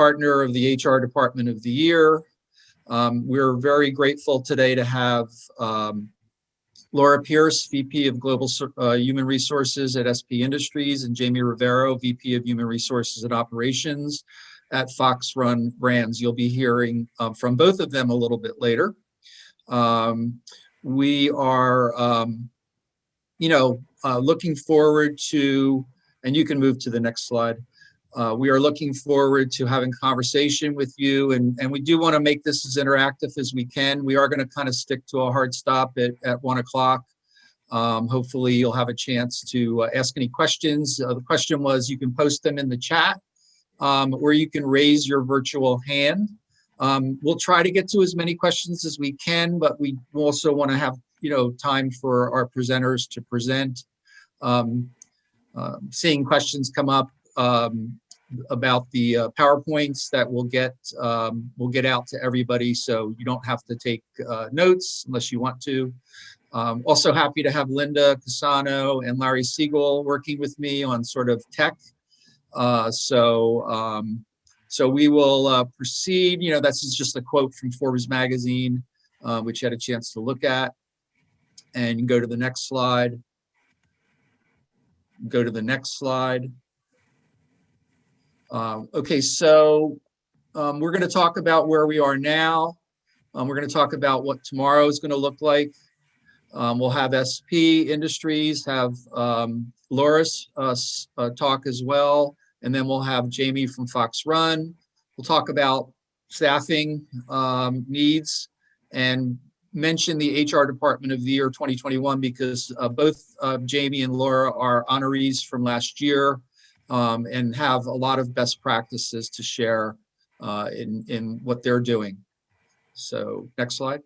partner of the HR Department of the Year. We're very grateful today to have Laura Pierce, VP of Global Human Resources at SP Industries, and Jamie Rivero, VP of Human Resources and Operations at Fox Run Brands. You'll be hearing from both of them a little bit later. We are, looking forward to, and you can move to the next slide. We are looking forward to having conversation with you, and we do want to make this as interactive as we can. We are going to kind of stick to a hard stop at 1 o'clock. Hopefully you'll have a chance to ask any questions. The question was, you can post them in the chat, or you can raise your virtual hand. We'll try to get to as many questions as we can, but we also want to have time for our presenters to present. Seeing questions come up about the PowerPoints that we'll get out to everybody, so you don't have to take notes unless you want to. Also happy to have Linda Casano and Larry Siegel working with me on sort of tech. So we will proceed. This is just a quote from Forbes magazine, which you had a chance to look at. And you can go to the next slide. Go to the next slide. Okay, so we're going to talk about where we are now. We're going to talk about what tomorrow is going to look like. We'll have SP Industries, have Loris talk as well, and then we'll have Jamie from Fox Run. We'll talk about staffing needs and mention the HR Department of the Year 2021 because both Jamie and Laura are honorees from last year. And have a lot of best practices to share in what they're doing. So next slide.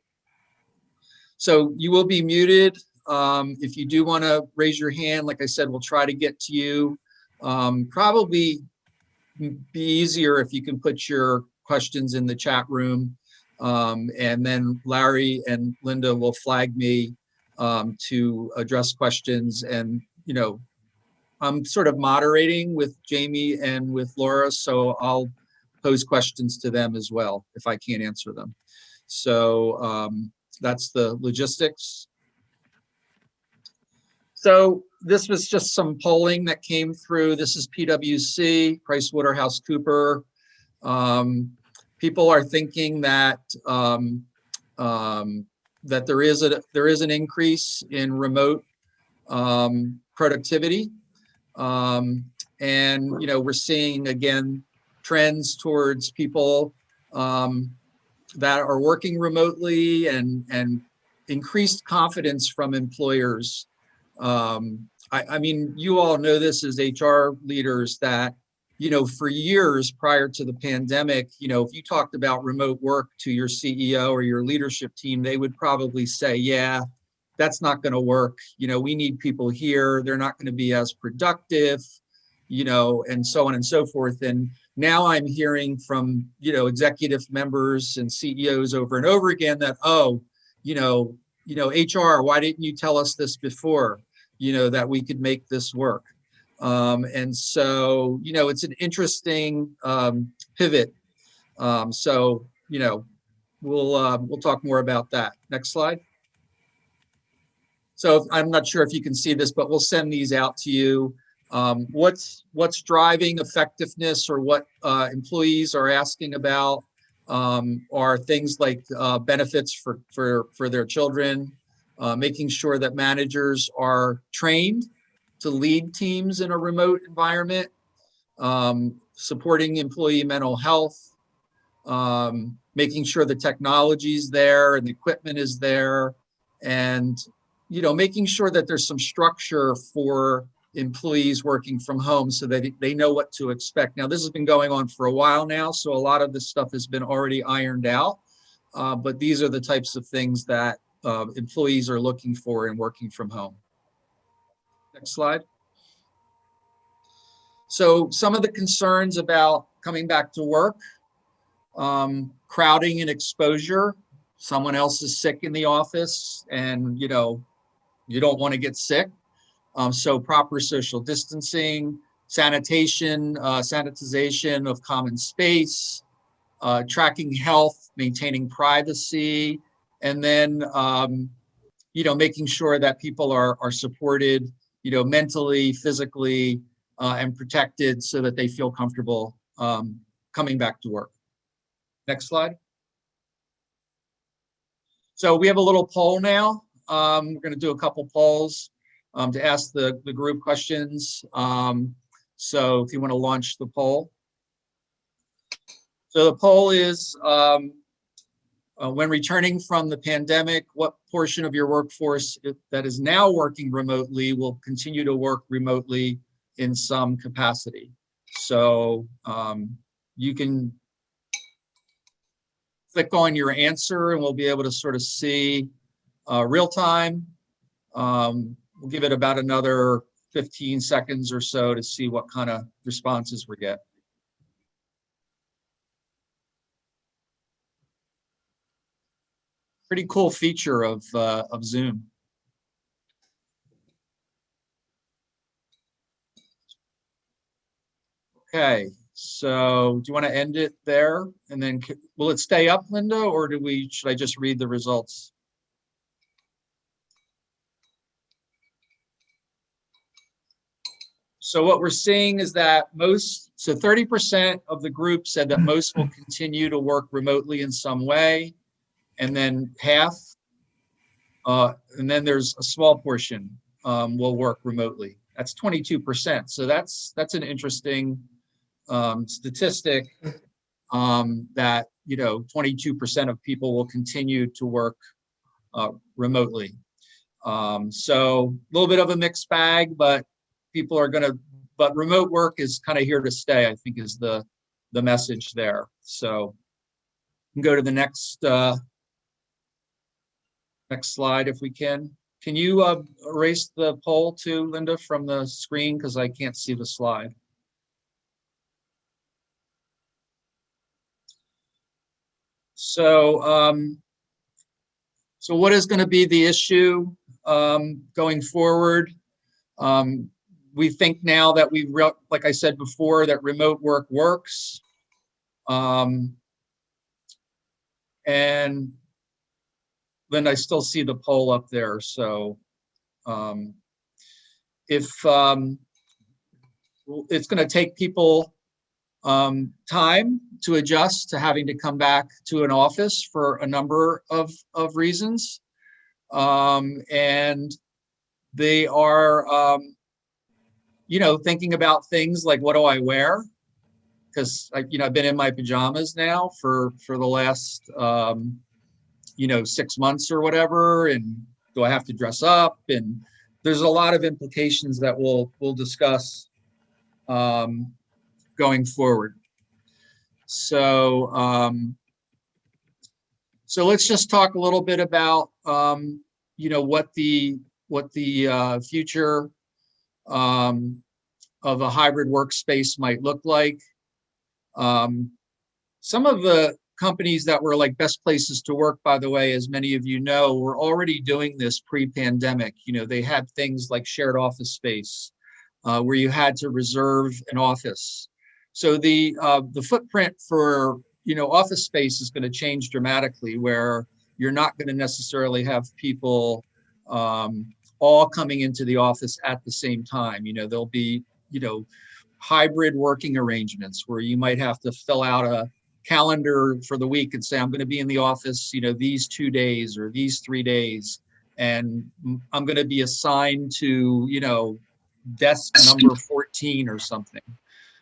So you will be muted. If you do want to raise your hand, like I said, we'll try to get to you. Probably be easier if you can put your questions in the chat room. And then Larry and Linda will flag me to address questions. And, I'm sort of moderating with Jamie and with Laura, so I'll pose questions to them as well if I can't answer them. So that's the logistics. So this was just some polling that came through. This is PwC, PricewaterhouseCoopers. People are thinking that that there is an increase in remote productivity. And we're seeing again trends towards people that are working remotely and increased confidence from employers. I mean, you all know this as HR leaders that for years prior to the pandemic, if you talked about remote work to your CEO or your leadership team, they would probably say, yeah, that's not going to work. We need people here. They're not going to be as productive, and so on and so forth. And now I'm hearing from, executive members and CEOs over and over again that, HR, why didn't you tell us this before, that we could make this work? And so, it's an interesting pivot. So, we'll talk more about that. Next slide. So I'm not sure if you can see this, but we'll send these out to you. What's driving effectiveness, or what employees are asking about are things like benefits for their children, making sure that managers are trained to lead teams in a remote environment, supporting employee mental health, making sure the technology is there and the equipment is there, and making sure that there's some structure for employees working from home so that they know what to expect. Now, this has been going on for a while now, so a lot of this stuff has been already ironed out, but these are the types of things that employees are looking for in working from home. Next slide. So some of the concerns about coming back to work, crowding and exposure. Someone else is sick in the office and you don't want to get sick. So proper social distancing, sanitation, sanitization of common space, tracking health, maintaining privacy, and then making sure that people are supported, mentally, physically, and protected so that they feel comfortable coming back to work. Next slide. So we have a little poll now. We're going to do a couple polls to ask the group questions. So if you want to launch the poll. So the poll is, when returning from the pandemic, what portion of your workforce that is now working remotely will continue to work remotely in some capacity? So you can click on your answer and we'll be able to sort of see real time. We'll give it about another 15 seconds or so to see what kind of responses we get. Pretty cool feature of Zoom. Okay, so do you want to end it there? And then will it stay up, Linda, or should I just read the results? So what we're seeing is that 30% of the group said that most will continue to work remotely in some way, and then half, and then there's a small portion will work remotely. That's 22%. So that's an interesting statistic that 22% of people will continue to work remotely. So a little bit of a mixed bag, but people are but remote work is kind of here to stay, I think, is the message there. So we can go to the next slide if we can. Can you erase the poll too, Linda, from the screen, because I can't see the slide. So, so what is going to be the issue going forward? We think now that like I said before, that remote work works. And then I still see the poll up there. So if it's going to take people time to adjust to having to come back to an office for a number of reasons. And they are, thinking about things like, what do I wear? Because I've been in my pajamas now for the last, 6 months or whatever. And do I have to dress up? And there's a lot of implications that we'll discuss going forward. So, so let's just talk a little bit about, what the future of a hybrid workspace might look like. Some of the companies that were like best places to work, by the way, as many of you know, were already doing this pre-pandemic. They had things like shared office space, where you had to reserve an office. So the footprint for office space is going to change dramatically, where you're not going to necessarily have people all coming into the office at the same time. There'll be hybrid working arrangements where you might have to fill out a calendar for the week and say, I'm going to be in the office these 2 days or these 3 days, and I'm going to be assigned to desk number 14 or something.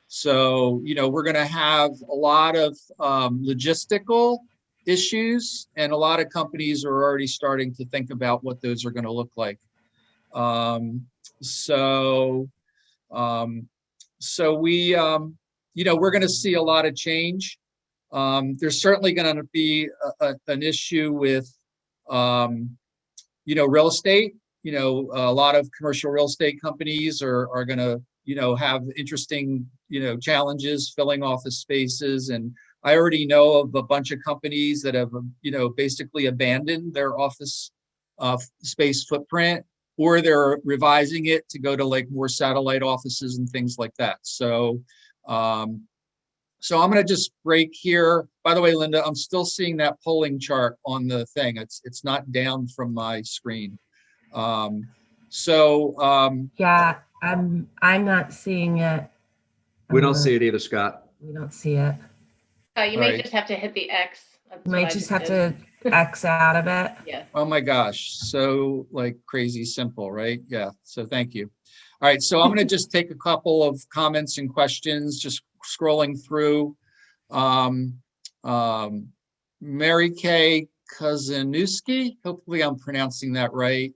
So we're going to have a lot of logistical issues, and a lot of companies are already starting to think about what those are going to look like. So we we're going to see a lot of change. There's certainly going to be an issue with real estate. A lot of commercial real estate companies are going to have interesting challenges filling office spaces. And I already know of a bunch of companies that have basically abandoned their office space footprint or they're revising it to go to like more satellite offices and things like that. So, so I'm going to just break here. By the way, Linda, I'm still seeing that polling chart on the thing. It's not down from my screen. Yeah, I'm not seeing it. We don't see it either, Scott. We don't see it. You may just have to hit the X. That's you might just have to X out of it. Yeah. Oh my gosh, so like crazy simple, right? Yeah, so thank you. All right, so I'm going to just take a couple of comments and questions, just scrolling through. Mary Kay Kozanuski, hopefully I'm pronouncing that right,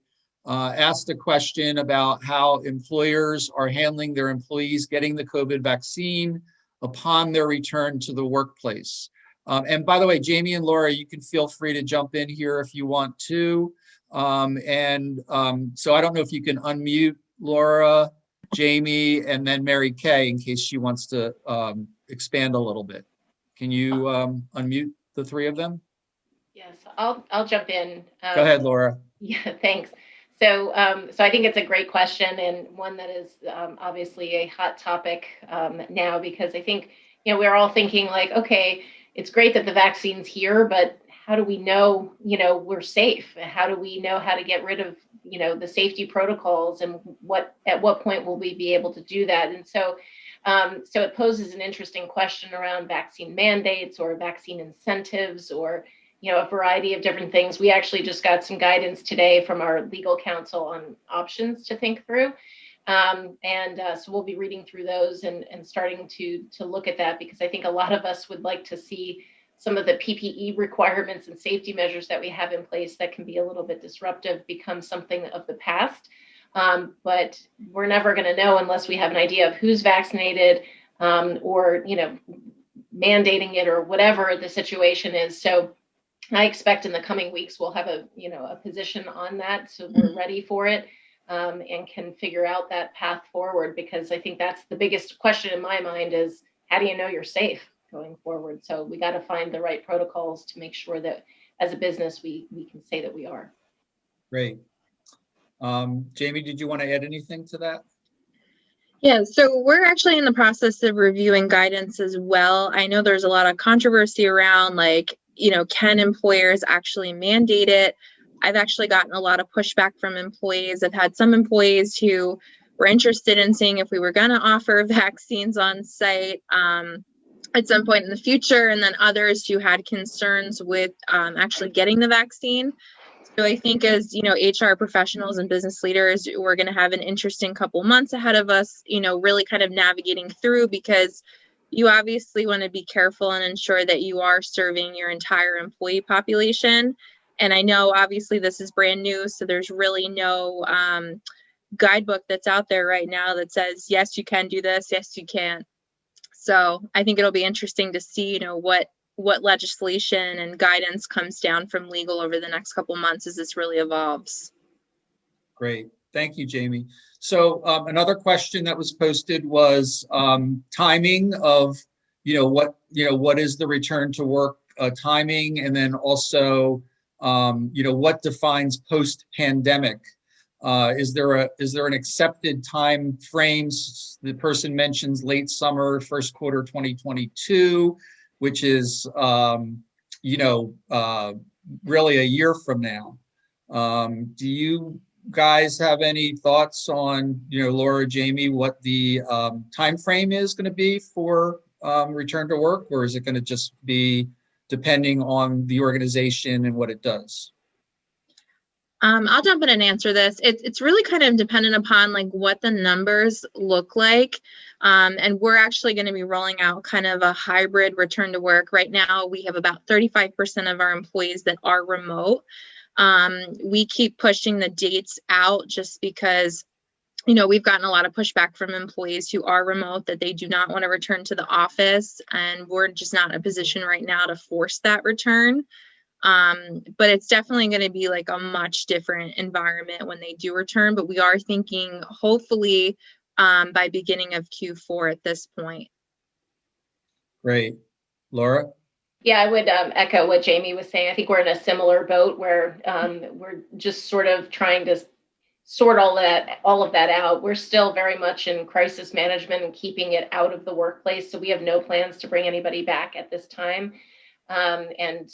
asked a question about how employers are handling their employees getting the COVID vaccine upon their return to the workplace. And by the way, Jamie and Laura, you can feel free to jump in here if you want to. So I don't know if you can unmute Laura, Jamie, and then Mary Kay in case she wants to expand a little bit. Can you unmute the three of them? Yes, I'll jump in. Go ahead, Laura. Yeah, thanks. So I think it's a great question, and one that is obviously a hot topic now, because I think, we're all thinking like, okay, it's great that the vaccine's here, but how do we know, we're safe? How do we know how to get rid of, the safety protocols, and at what point will we be able to do that? And so it poses an interesting question around vaccine mandates or vaccine incentives, or a variety of different things. We actually just got some guidance today from our legal counsel on options to think through. So we'll be reading through those and starting to look at that, because I think a lot of us would like to see some of the PPE requirements and safety measures that we have in place that can be a little bit disruptive become something of the past. But we're never going to know unless we have an idea of who's vaccinated, or, mandating it, or whatever the situation is. So I expect in the coming weeks, we'll have a position on that. So we're ready for it, and can figure out that path forward, because I think that's the biggest question in my mind is, how do you know you're safe going forward? So we got to find the right protocols to make sure that as a business, we can say that we are. Great. Jamie, did you want to add anything to that? Yeah, so we're actually in the process of reviewing guidance as well. I know there's a lot of controversy around, like, can employers actually mandate it? I've actually gotten a lot of pushback from employees. I've had some employees who were interested in seeing if we were going to offer vaccines on site at some point in the future, and then others who had concerns with actually getting the vaccine. So I think as, HR professionals and business leaders, we're going to have an interesting couple months ahead of us, really kind of navigating through, because you obviously want to be careful and ensure that you are serving your entire employee population. And I know obviously this is brand new, so there's really no guidebook that's out there right now that says, yes, you can do this, yes, you can't. So I think it'll be interesting to see, what legislation and guidance comes down from legal over the next couple months as this really evolves. Great. Thank you, Jamie. So another question that was posted was timing of, what is the return to work timing? And then also, what defines post-pandemic? Is there an accepted time frames? The person mentions late summer, first quarter 2022, which is, really a year from now. Do you guys have any thoughts on, Laura, Jamie, what the time frame is going to be for return to work, or is it going to just be depending on the organization and what it does? I'll jump in and answer this. It's really kind of dependent upon like what the numbers look like. And we're actually going to be rolling out kind of a hybrid return to work. Right now, we have about 35% of our employees that are remote. We keep pushing the dates out just because, we've gotten a lot of pushback from employees who are remote that they do not want to return to the office. And we're just not in a position right now to force that return. But it's definitely going to be like a much different environment when they do return. But we are thinking hopefully by beginning of Q4 at this point. Great. Laura? Yeah, I would echo what Jamie was saying. I think we're in a similar boat where we're just sort of trying to sort all of that out. We're still very much in crisis management and keeping it out of the workplace. So we have no plans to bring anybody back at this time. The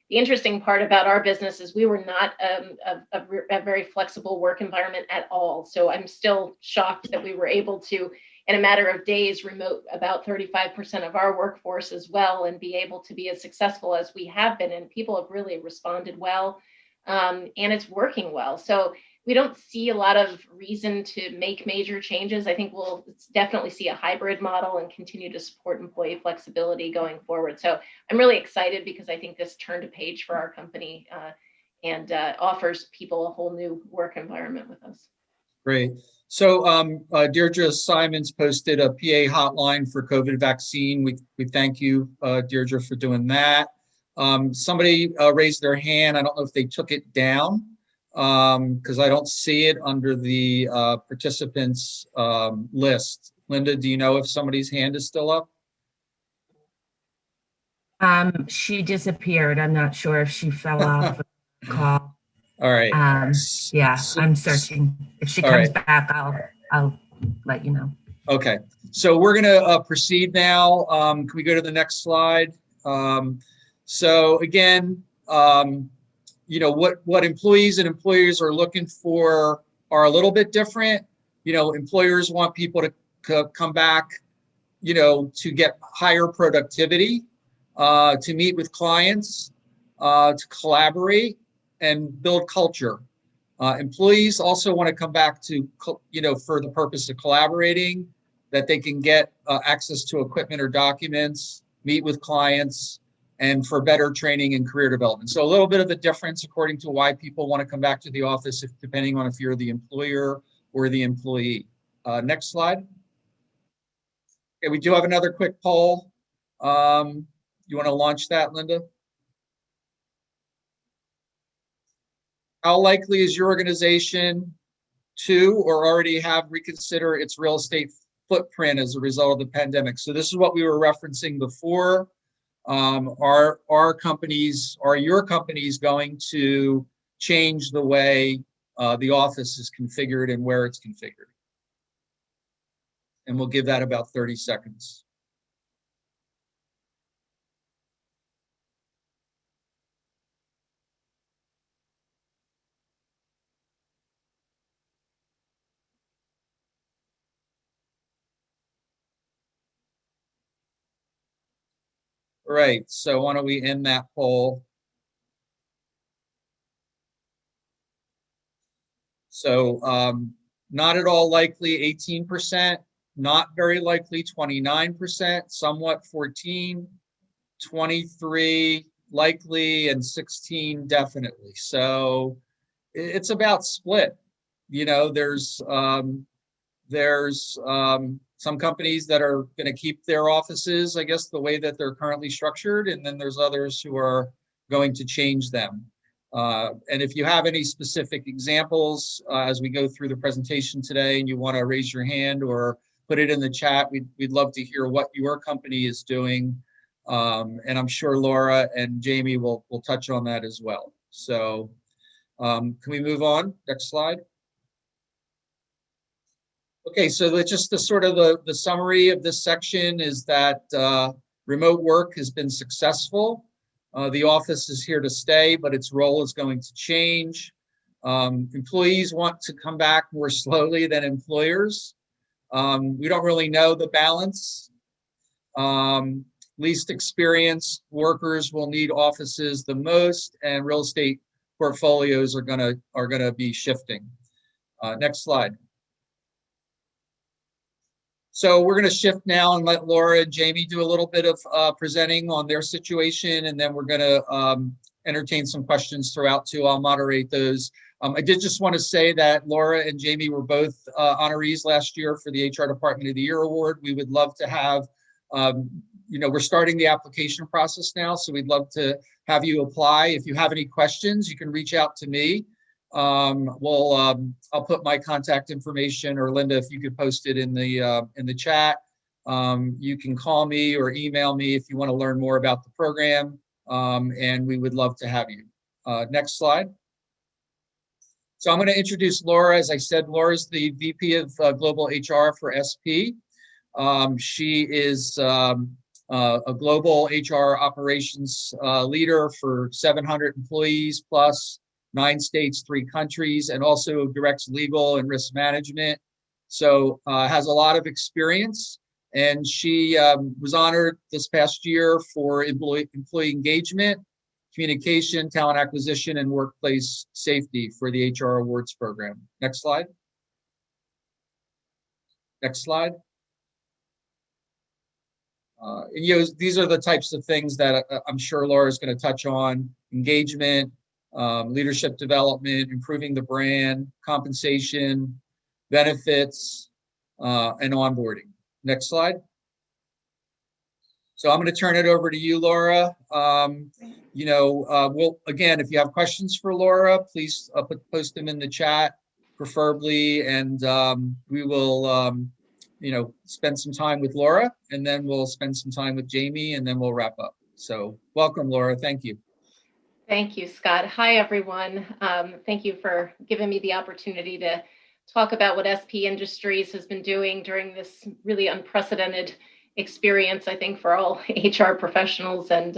interesting part about our business is we were not a very flexible work environment at all. So I'm still shocked that we were able to, in a matter of days, remote about 35% of our workforce as well, and be able to be as successful as we have been. And people have really responded well, and it's working well. So we don't see a lot of reason to make major changes. I think we'll definitely see a hybrid model and continue to support employee flexibility going forward. So I'm really excited because I think this turned a page for our company and offers people a whole new work environment with us. Great. So Deirdre Simons posted a PA hotline for COVID vaccine. We thank you, Deirdre, for doing that. Somebody raised their hand. I don't know if they took it down, because I don't see it under the participants list. Linda, do you know if somebody's hand is still up? She disappeared. I'm not sure if she fell off the call. All right. Yeah, I'm searching. If she comes back, I'll let you know. Okay. So we're going to proceed now. Can we go to the next slide? So again, you know, what employees and employers are looking for are a little bit different. You know, employers want people to come back, you know, to get higher productivity, to meet with clients, to collaborate and build culture. Employees also want to come back to, you know, for the purpose of collaborating, that they can get access to equipment or documents, meet with clients, and for better training and career development. So a little bit of a difference according to why people want to come back to the office, depending on if you're the employer or the employee. Next slide. Okay, we do have another quick poll. You want to launch that, Linda? How likely is your organization to or already have reconsider its real estate footprint as a result of the pandemic? So this is what we were referencing before. Are your companies going to change the way the office is configured and where it's configured? And we'll give that about 30 seconds. Right, so why don't we end that poll? So not at all likely 18%, not very likely 29%, somewhat 14, 23 likely, and 16 definitely. So it's about split. You know, there's some companies that are going to keep their offices, I guess, the way that they're currently structured, and then there's others who are going to change them. And if you have any specific examples as we go through the presentation today and you want to raise your hand or put it in the chat, we'd love to hear what your company is doing. And I'm sure Laura and Jamie will touch on that as well. So can we move on? Next slide. Okay, so just the sort of the summary of this section is that remote work has been successful. The office is here to stay, but its role is going to change. Employees want to come back more slowly than employers. We don't really know the balance. Least experienced workers will need offices the most, and real estate portfolios are gonna be shifting. Next slide. So we're going to shift now and let Laura and Jamie do a little bit of presenting on their situation, and then we're going to entertain some questions throughout too. I'll moderate those. I did just want to say that Laura and Jamie were both honorees last year for the HR Department of the Year Award. We would love to have, you know, we're starting the application process now, so we'd love to have you apply. If you have any questions, you can reach out to me. I'll put my contact information, or Linda, if you could post it in the chat. You can call me or email me if you want to learn more about the program, and we would love to have you. Next slide. So I'm going to introduce Laura. As I said, Laura's the VP of Global HR for SP. She is a global HR operations leader for 700 employees plus 9 states, 3 countries, and also directs legal and risk management. So has a lot of experience. And she was honored this past year for employee engagement, communication, talent acquisition, and workplace safety for the HR Awards program. Next slide. Next slide. These are the types of things that I'm sure Laura is going to touch on: engagement, leadership development, improving the brand, compensation, benefits, and onboarding. Next slide. So I'm going to turn it over to you, Laura. Again, if you have questions for Laura, please post them in the chat, preferably, and we will, spend some time with Laura, and then we'll spend some time with Jamie, and then we'll wrap up. So welcome, Laura. Thank you. Thank you, Scott. Hi, everyone. Thank you for giving me the opportunity to talk about what SP Industries has been doing during this really unprecedented experience, I think, for all HR professionals and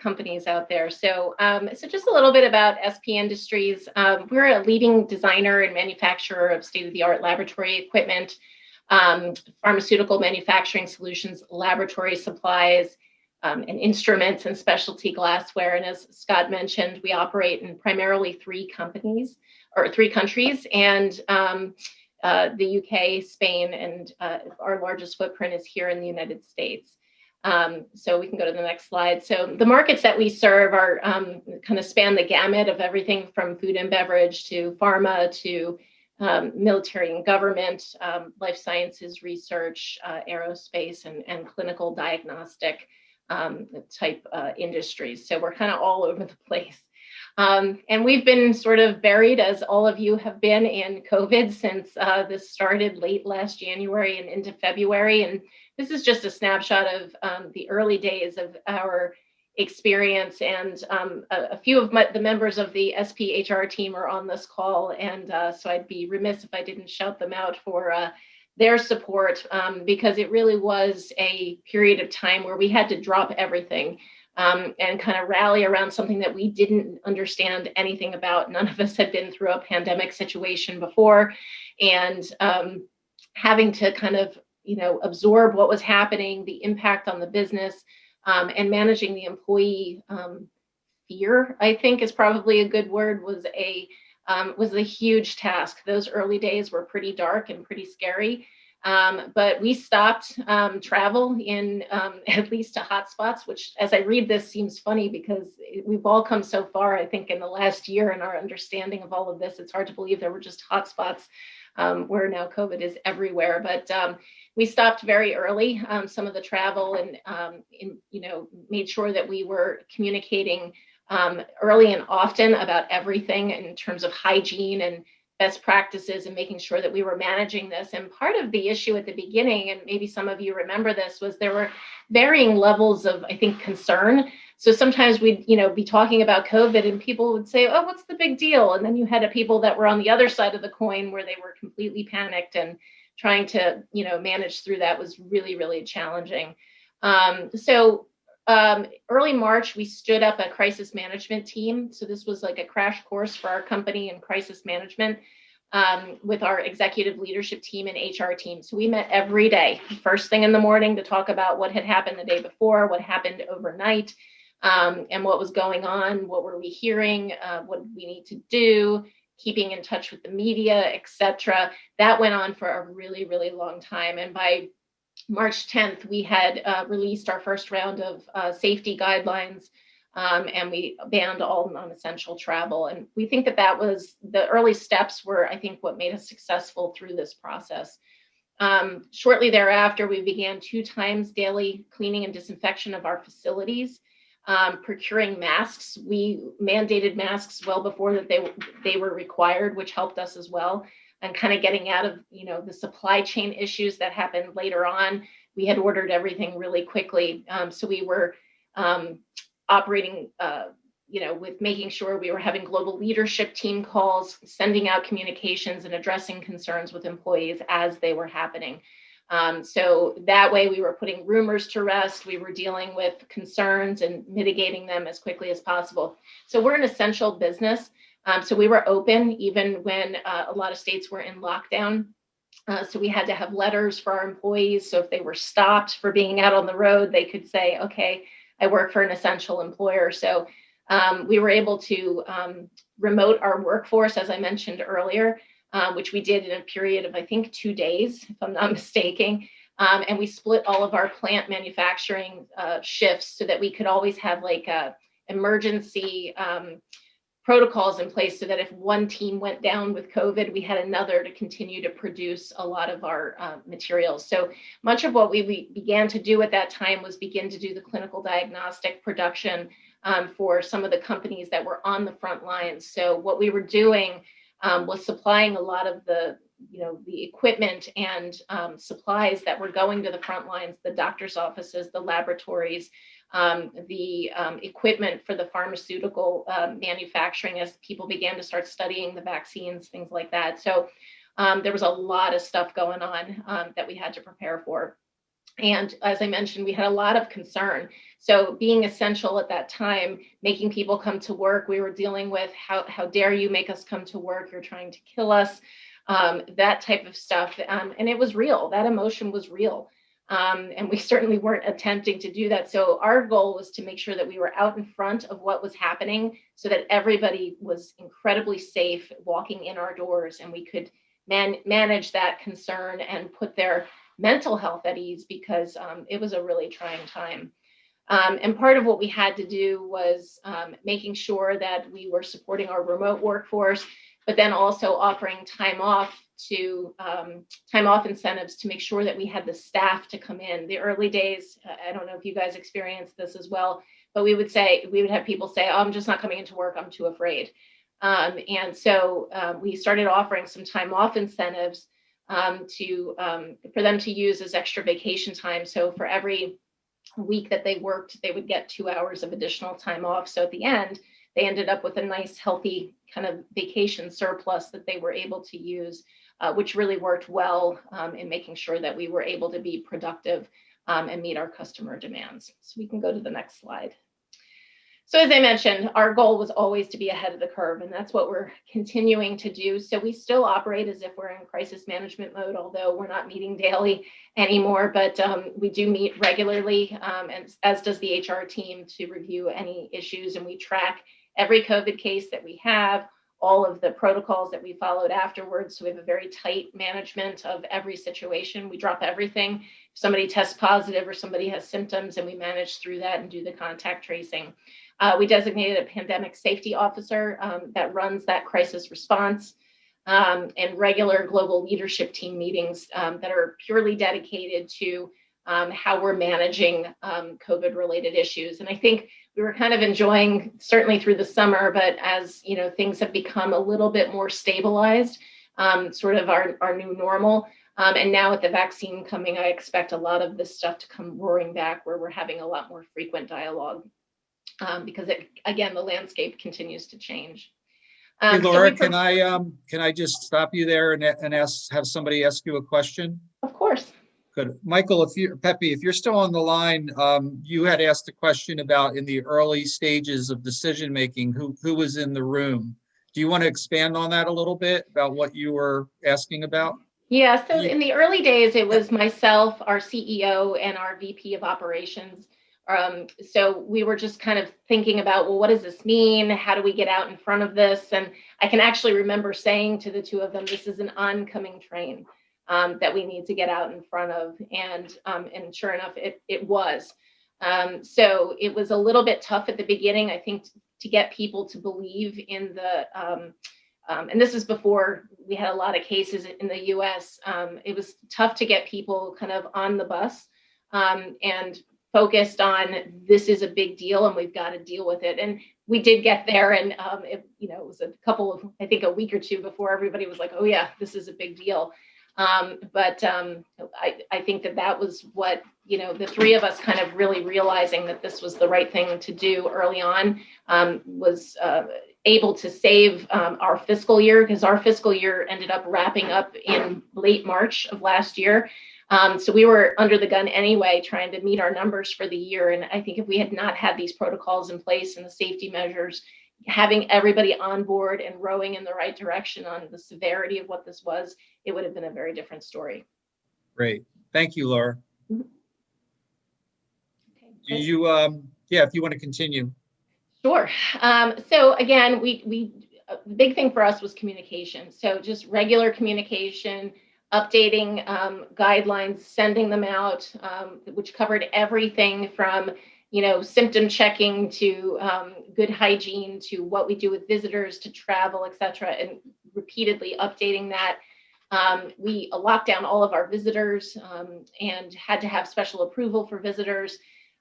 companies out there. So just a little bit about SP Industries. We're a leading designer and manufacturer of state-of-the-art laboratory equipment, pharmaceutical manufacturing solutions, laboratory supplies, and instruments and specialty glassware. And as Scott mentioned, we operate in primarily 3 countries, and the UK, Spain, and our largest footprint is here in the United States. So we can go to the next slide. So the markets that we serve are kind of span the gamut of everything from food and beverage to pharma to military and government, life sciences research, aerospace, and clinical diagnostic type industries. So we're kind of all over the place. And we've been sort of buried, as all of you have been, in COVID since this started late last January and into February. And this is just a snapshot of the early days of our experience. And a few of the members of the SP HR team are on this call. And so I'd be remiss if I didn't shout them out for their support, because it really was a period of time where we had to drop everything and kind of rally around something that we didn't understand anything about. None of us had been through a pandemic situation before, and having to kind of, absorb what was happening, the impact on the business, and managing the employee fear, I think is probably a good word, was a huge task. Those early days were pretty dark and pretty scary. But we stopped travel in at least to hotspots, which, as I read this, seems funny because we've all come so far, I think, in the last year in our understanding of all of this. It's hard to believe there were just hotspots where now COVID is everywhere. But we stopped very early some of the travel and made sure that we were communicating early and often about everything in terms of hygiene and best practices, and making sure that we were managing this. And part of the issue at the beginning, and maybe some of you remember this, was there were varying levels of, I think, concern. So sometimes we'd, be talking about COVID and people would say, oh, what's the big deal? And then you had people that were on the other side of the coin where they were completely panicked, and trying to, manage through that was really, really challenging. Early March, we stood up a crisis management team. So this was like a crash course for our company in crisis management with our executive leadership team and HR team. So we met every day, first thing in the morning, to talk about what had happened the day before, what happened overnight, and what was going on, what were we hearing, what did we need to do, keeping in touch with the media, etc. That went on for a really, really long time. And by March 10th, we had released our first round of safety guidelines, and we banned all non-essential travel. And we think that was the early steps were, I think, what made us successful through this process. Shortly thereafter, we began 2 times daily cleaning and disinfection of our facilities, procuring masks. We mandated masks well before that they were required, which helped us as well. And kind of getting out of, the supply chain issues that happened later on. We had ordered everything really quickly. So we were operating with making sure we were having global leadership team calls, sending out communications and addressing concerns with employees as they were happening. So that way we were putting rumors to rest. We were dealing with concerns and mitigating them as quickly as possible. So we're an essential business. So we were open even when a lot of states were in lockdown. So we had to have letters for our employees. So if they were stopped for being out on the road, they could say, okay, I work for an essential employer. So we were able to remote our workforce, as I mentioned earlier, which we did in a period of, I think, 2 days, if I'm not mistaken. And we split all of our plant manufacturing shifts so that we could always have like emergency protocols in place so that if one team went down with COVID, we had another to continue to produce a lot of our materials. So much of what we began to do at that time was begin to do the clinical diagnostic production for some of the companies that were on the front lines. So what we were doing was supplying a lot of the equipment and supplies that were going to the front lines, the doctor's offices, the laboratories, the equipment for the pharmaceutical manufacturing as people began to start studying the vaccines, things like that. So there was a lot of stuff going on that we had to prepare for. And as I mentioned, we had a lot of concern. So being essential at that time, making people come to work, we were dealing with how dare you make us come to work? You're trying to kill us, that type of stuff. And it was real. That emotion was real. And we certainly weren't attempting to do that. So our goal was to make sure that we were out in front of what was happening so that everybody was incredibly safe walking in our doors, and we could manage that concern and put their mental health at ease because it was a really trying time. And part of what we had to do was making sure that we were supporting our remote workforce, but then also offering time off incentives to make sure that we had the staff to come in. The early days, I don't know if you guys experienced this as well, but we would have people say, oh, I'm just not coming into work, I'm too afraid. And so we started offering some time off incentives for them to use as extra vacation time. So for every week that they worked, they would get 2 hours of additional time off. So at the end, they ended up with a nice, healthy kind of vacation surplus that they were able to use, which really worked well in making sure that we were able to be productive and meet our customer demands. So we can go to the next slide. So as I mentioned, our goal was always to be ahead of the curve, and that's what we're continuing to do. So we still operate as if we're in crisis management mode, although we're not meeting daily anymore, but we do meet regularly, and as does the HR team, to review any issues. And we track every COVID case that we have, all of the protocols that we followed afterwards. So we have a very tight management of every situation. We drop everything. If somebody tests positive or somebody has symptoms, and we manage through that and do the contact tracing. We designated a pandemic safety officer that runs that crisis response, and regular global leadership team meetings that are purely dedicated to how we're managing COVID-related issues. And I think we were kind of enjoying, certainly through the summer, but as things have become a little bit more stabilized, sort of our new normal. And now with the vaccine coming, I expect a lot of this stuff to come roaring back, where we're having a lot more frequent dialogue. Because again, the landscape continues to change. Hey, Laura, can I just stop you there and have somebody ask you a question? Of course. Good. Michael, Pepe, if you're still on the line, you had asked a question about in the early stages of decision making, who was in the room. Do you want to expand on that a little bit about what you were asking about? Yeah, so in the early days, it was myself, our CEO, and our VP of operations. So we were just kind of thinking about, well, what does this mean? How do we get out in front of this? And I can actually remember saying to the two of them, this is an oncoming train that we need to get out in front of. And sure enough, it was. So it was a little bit tough at the beginning, I think, to get people to believe in the, and this is before we had a lot of cases in the US. It was tough to get people kind of on the bus and focused on this is a big deal and we've got to deal with it. And we did get there, and it was a couple of, I think, a week or two before everybody was like, oh yeah, this is a big deal. I think that was what, the three of us kind of really realizing that this was the right thing to do early on, was able to save our fiscal year, because our fiscal year ended up wrapping up in late March of last year. So we were under the gun anyway, trying to meet our numbers for the year. And I think if we had not had these protocols in place and the safety measures, having everybody on board and rowing in the right direction on the severity of what this was, it would have been a very different story. Great. Thank you, Laura. Okay. Do you, yeah, if you want to continue. Sure. So again, the big thing for us was communication. So just regular communication, updating guidelines, sending them out, which covered everything from, symptom checking to good hygiene, to what we do with visitors, to travel, et cetera, and repeatedly updating that. We locked down all of our visitors and had to have special approval for visitors.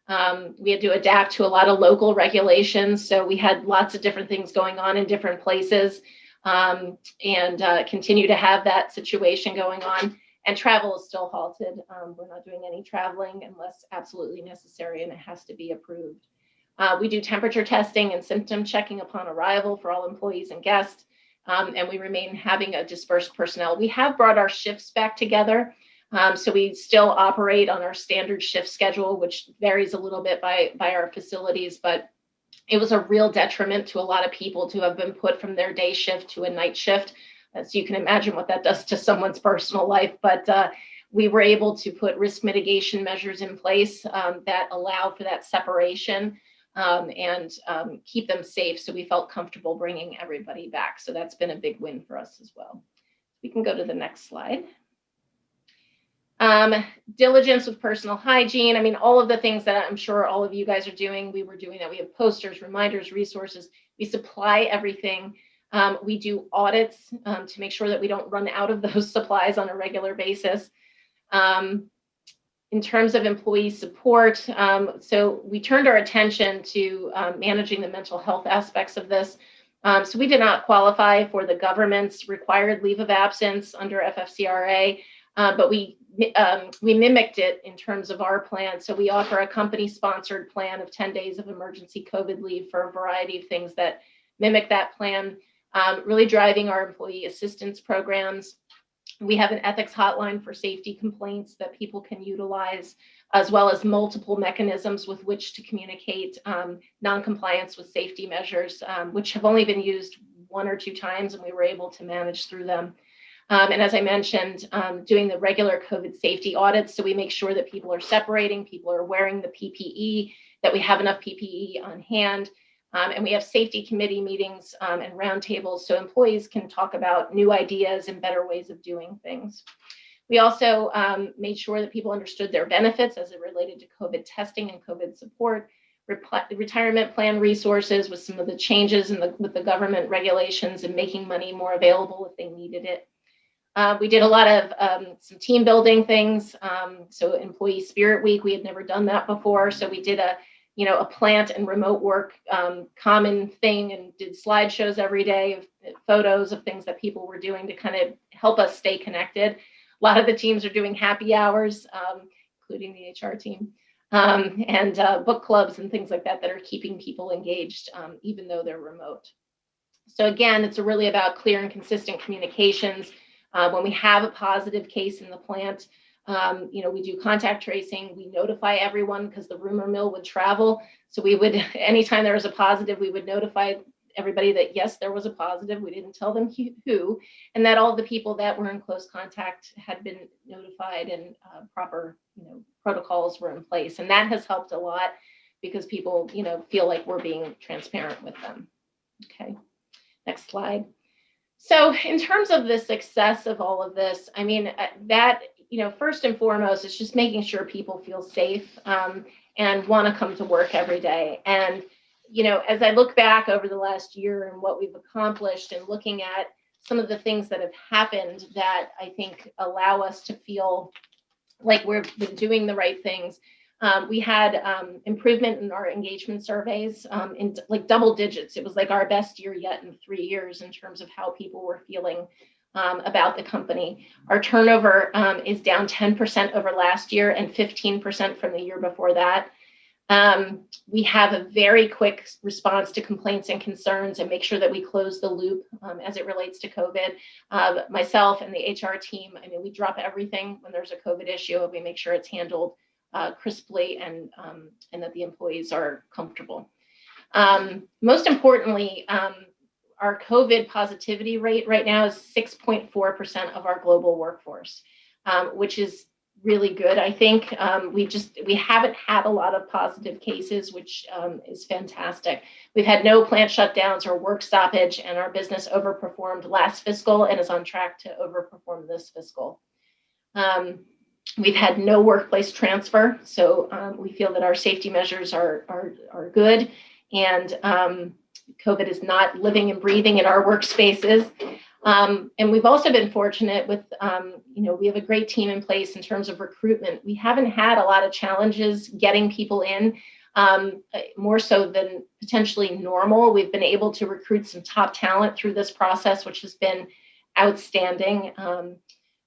We had to adapt to a lot of local regulations. So we had lots of different things going on in different places, and continue to have that situation going on. And travel is still halted. We're not doing any traveling unless absolutely necessary, and it has to be approved. We do temperature testing and symptom checking upon arrival for all employees and guests, and we remain having a dispersed personnel. We have brought our shifts back together. So we still operate on our standard shift schedule, which varies a little bit by our facilities, but it was a real detriment to a lot of people to have been put from their day shift to a night shift. So you can imagine what that does to someone's personal life. But we were able to put risk mitigation measures in place that allow for that separation and keep them safe. So we felt comfortable bringing everybody back. So that's been a big win for us as well. We can go to the next slide. Diligence with personal hygiene. I mean, all of the things that I'm sure all of you guys are doing, we were doing that. We have posters, reminders, resources. We supply everything. We do audits to make sure that we don't run out of those supplies on a regular basis. In terms of employee support, so we turned our attention to managing the mental health aspects of this. So we did not qualify for the government's required leave of absence under FFCRA, but we mimicked it in terms of our plan. So we offer a company-sponsored plan of 10 days of emergency COVID leave for a variety of things that mimic that plan, really driving our employee assistance programs. We have an ethics hotline for safety complaints that people can utilize, as well as multiple mechanisms with which to communicate non-compliance with safety measures, which have only been used 1 or 2 times, and we were able to manage through them. And as I mentioned, doing the regular COVID safety audits. So we make sure that people are separating, people are wearing the PPE, that we have enough PPE on hand. And we have safety committee meetings and roundtables so employees can talk about new ideas and better ways of doing things. We also made sure that people understood their benefits as it related to COVID testing and COVID support, retirement plan resources with some of the changes with the government regulations and making money more available if they needed it. We did a lot of some team building things. So Employee Spirit Week, we had never done that before. So we did a plant and remote work common thing and did slideshows every day of photos of things that people were doing to kind of help us stay connected. A lot of the teams are doing happy hours, including the HR team, and book clubs and things like that that are keeping people engaged, even though they're remote. So again, it's really about clear and consistent communications. When we have a positive case in the plant, we do contact tracing. We notify everyone because the rumor mill would travel. So we would, anytime there was a positive, we would notify everybody that yes, there was a positive. We didn't tell them who, and that all the people that were in close contact had been notified and proper, protocols were in place. And that has helped a lot because people, feel like we're being transparent with them. Okay, next slide. So in terms of the success of all of this, I mean, that, first and foremost, it's just making sure people feel safe and want to come to work every day. And, as I look back over the last year and what we've accomplished and looking at some of the things that have happened that I think allow us to feel like we've been doing the right things. We had improvement in our engagement surveys in like double digits. It was like our best year yet in 3 years in terms of how people were feeling about the company. Our turnover is down 10% over last year and 15% from the year before that. We have a very quick response to complaints and concerns and make sure that we close the loop as it relates to COVID. Myself and the HR team, I mean, we drop everything when there's a COVID issue and we make sure it's handled crisply and that the employees are comfortable. Most importantly, our COVID positivity rate right now is 6.4% of our global workforce, which is really good. I think we haven't had a lot of positive cases, which is fantastic. We've had no plant shutdowns or work stoppage, and our business overperformed last fiscal and is on track to overperform this fiscal. We've had no workplace transfer, so we feel that our safety measures are good, and COVID is not living and breathing in our workspaces. And we've also been fortunate with, we have a great team in place in terms of recruitment. We haven't had a lot of challenges getting people in, more so than potentially normal. We've been able to recruit some top talent through this process, which has been outstanding.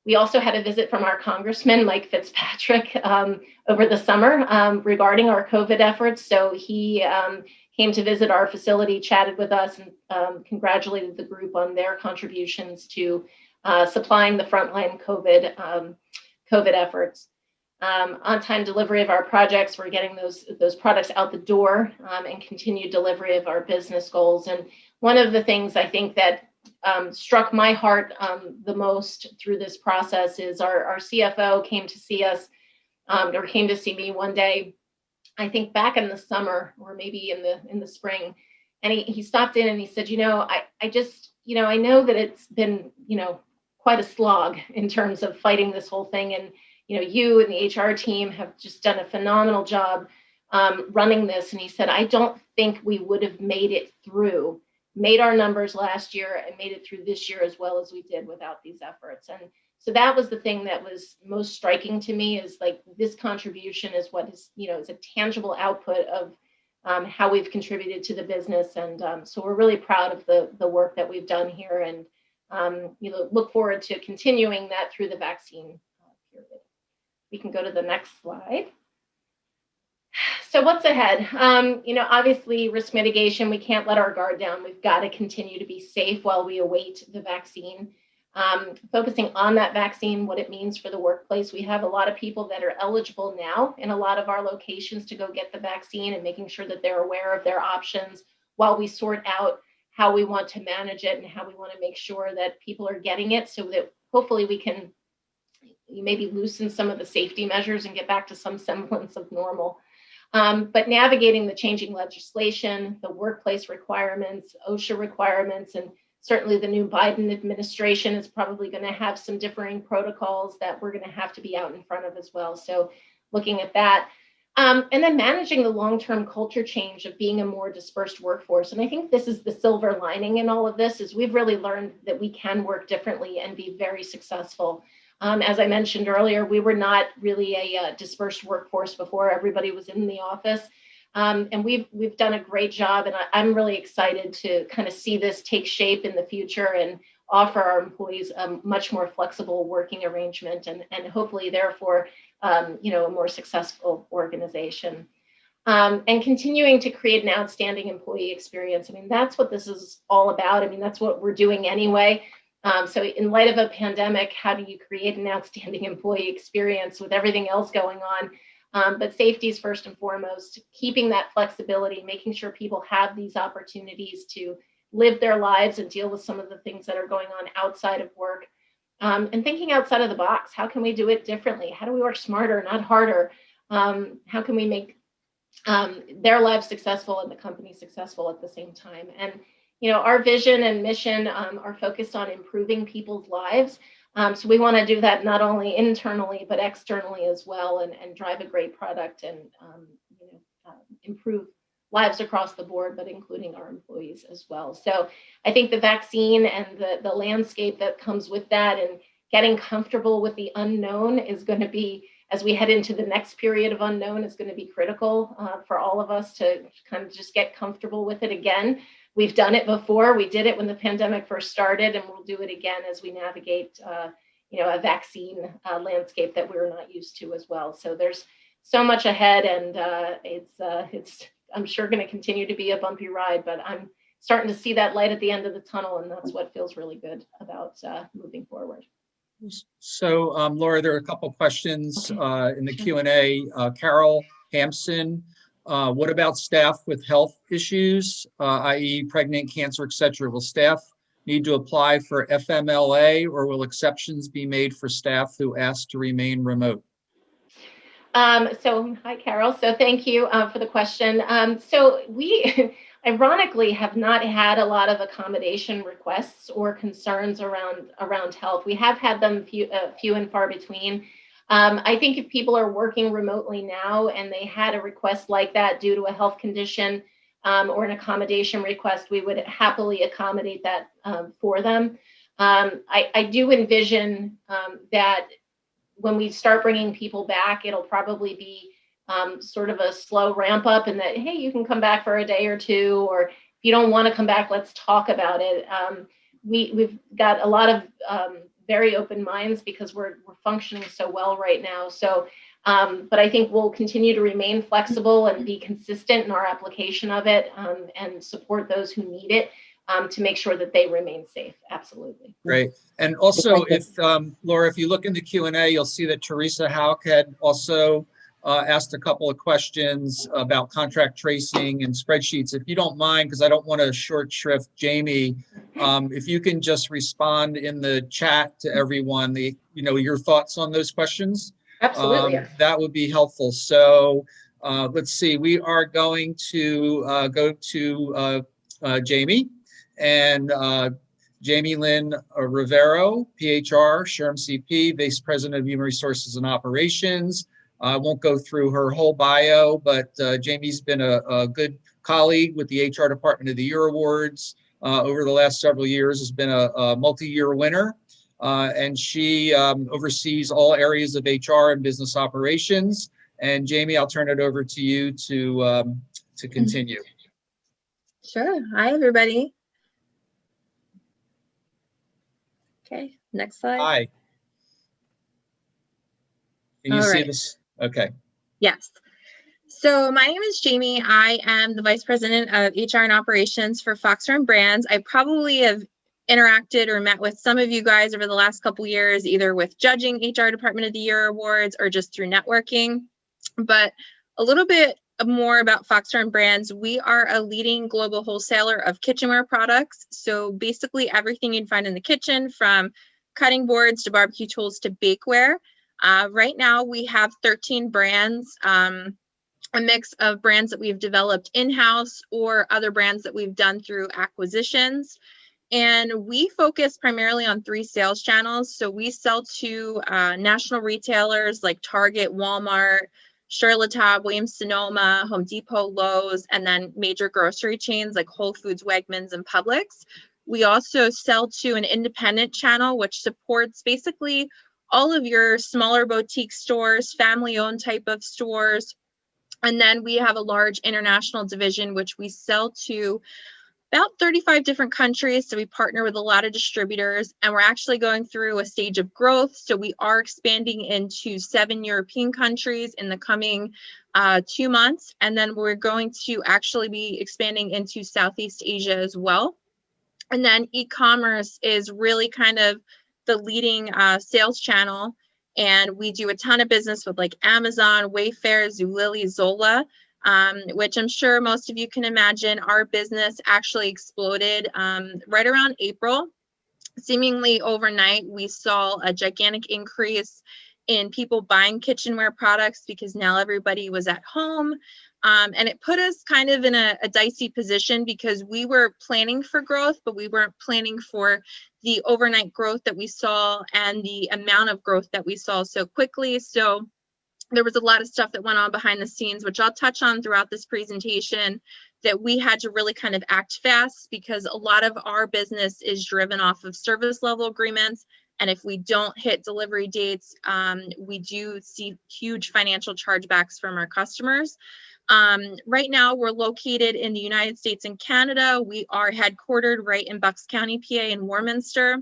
We also had a visit from our Congressman, Mike Fitzpatrick, over the summer regarding our COVID efforts. So he came to visit our facility, chatted with us, and congratulated the group on their contributions to supplying the frontline COVID efforts. On-time delivery of our projects, we're getting those products out the door, and continued delivery of our business goals. And one of the things I think that struck my heart the most through this process is our CFO came to see us, or came to see me one day, I think back in the summer or maybe in the spring, and he stopped in and he said, I know that it's been, quite a slog in terms of fighting this whole thing. And, you and the HR team have just done a phenomenal job running this. And he said, I don't think we would have made our numbers last year and made it through this year as well as we did without these efforts. And so that was the thing that was most striking to me, is like this contribution is what is, is a tangible output of how we've contributed to the business. And so we're really proud of the work that we've done here, and look forward to continuing that through the vaccine period. We can go to the next slide. So what's ahead? Obviously risk mitigation, we can't let our guard down. We've got to continue to be safe while we await the vaccine. Focusing on that vaccine, what it means for the workplace. We have a lot of people that are eligible now in a lot of our locations to go get the vaccine, and making sure that they're aware of their options while we sort out how we want to manage it and how we want to make sure that people are getting it, so that hopefully we can maybe loosen some of the safety measures and get back to some semblance of normal. But navigating the changing legislation, the workplace requirements, OSHA requirements, and certainly the new Biden administration is probably going to have some differing protocols that we're going to have to be out in front of as well. So looking at that. And then managing the long-term culture change of being a more dispersed workforce. And I think this is the silver lining in all of this, is we've really learned that we can work differently and be very successful. As I mentioned earlier, we were not really a dispersed workforce before. Everybody was in the office. And we've done a great job, and I'm really excited to kind of see this take shape in the future and offer our employees a much more flexible working arrangement, and hopefully therefore a more successful organization. And continuing to create an outstanding employee experience. I mean, that's what this is all about. I mean, that's what we're doing anyway. So in light of a pandemic, how do you create an outstanding employee experience with everything else going on? But safety is first and foremost, keeping that flexibility, making sure people have these opportunities to live their lives and deal with some of the things that are going on outside of work, and thinking outside of the box. How can we do it differently? How do we work smarter, not harder? How can we make their lives successful and the company successful at the same time? And our vision and mission are focused on improving people's lives. So we want to do that not only internally, but externally as well, and drive a great product and improve lives across the board, but including our employees as well. So I think the vaccine and the landscape that comes with that, and getting comfortable with the unknown, is going to be, as we head into the next period of unknown, is going to be critical for all of us to kind of just get comfortable with it again. we've done it before. We did it when the pandemic first started, and we'll do it again as we navigate, a vaccine landscape that we're not used to as well. So there's so much ahead, and it's I'm sure going to continue to be a bumpy ride, but I'm starting to see that light at the end of the tunnel, and that's what feels really good about moving forward. So, Laura, there are a couple of questions in the Q&A. Carol Hampson, what about staff with health issues, i.e. pregnant, cancer, etc.? Will staff need to apply for FMLA, or will exceptions be made for staff who ask to remain remote? So hi, Carol. So thank you for the question. So we ironically have not had a lot of accommodation requests or concerns around health. We have had them few and far between. I think if people are working remotely now and they had a request like that due to a health condition or an accommodation request, we would happily accommodate that for them. I do envision that when we start bringing people back, it'll probably be sort of a slow ramp up, and that, hey, you can come back for a day or two, or if you don't want to come back, let's talk about it. We've got a lot of very open minds because we're functioning so well right now. So, but I think we'll continue to remain flexible and be consistent in our application of it, and support those who need it to make sure that they remain safe. Absolutely. Great. And also, if Laura, if you look in the Q&A, you'll see that Teresa Hauk had also asked a couple of questions about contract tracing and spreadsheets. If you don't mind, because I don't want to short shrift Jamie, if you can just respond in the chat to everyone, your thoughts on those questions. Absolutely. That would be helpful. So let's see, we are going to go to Jamie. And Jamie Lynn Rivero, PHR, SHRM CP, Vice President of Human Resources and Operations. I won't go through her whole bio, but Jamie's been a good colleague with the HR Department of the Year Awards over the last several years, has been a multi-year winner. And she oversees all areas of HR and business operations. And Jamie, I'll turn it over to you to continue. Sure. Hi, everybody. Okay, next slide. Hi. Can you All see right. this? Okay. Yes. So my name is Jamie. I am the Vice President of HR and Operations for Foxter & Brands. I probably have interacted or met with some of you guys over the last couple years, either with judging HR Department of the Year awards or just through networking. But a little bit more about Foxter & Brands. We are a leading global wholesaler of kitchenware products. So basically everything you'd find in the kitchen, from cutting boards to barbecue tools to bakeware. Right now we have 13 brands, a mix of brands that we've developed in-house or other brands that we've done through acquisitions. And we focus primarily on 3 sales channels. So we sell to national retailers like Target, Walmart, Charlottetown, Williams-Sonoma, Home Depot, Lowe's, and then major grocery chains like Whole Foods, Wegmans, and Publix. We also sell to an independent channel, which supports basically all of your smaller boutique stores, family-owned type of stores. And then we have a large international division, which we sell to about 35 different countries. So we partner with a lot of distributors, and we're actually going through a stage of growth. So we are expanding into 7 European countries in the coming 2 months. And then we're going to actually be expanding into Southeast Asia as well. And then e-commerce is really kind of the leading sales channel. And we do a ton of business with like Amazon, Wayfair, Zulily, Zola. Which I'm sure most of you can imagine. Our business actually exploded right around April. Seemingly overnight, we saw a gigantic increase in people buying kitchenware products because now everybody was at home. And it put us kind of in a dicey position because we were planning for growth, but we weren't planning for the overnight growth that we saw and the amount of growth that we saw so quickly. So there was a lot of stuff that went on behind the scenes, which I'll touch on throughout this presentation, that we had to really kind of act fast because a lot of our business is driven off of service level agreements. And if we don't hit delivery dates, we do see huge financial chargebacks from our customers. Right now, we're located in the United States and Canada. We are headquartered right in Bucks County, PA, in Warminster.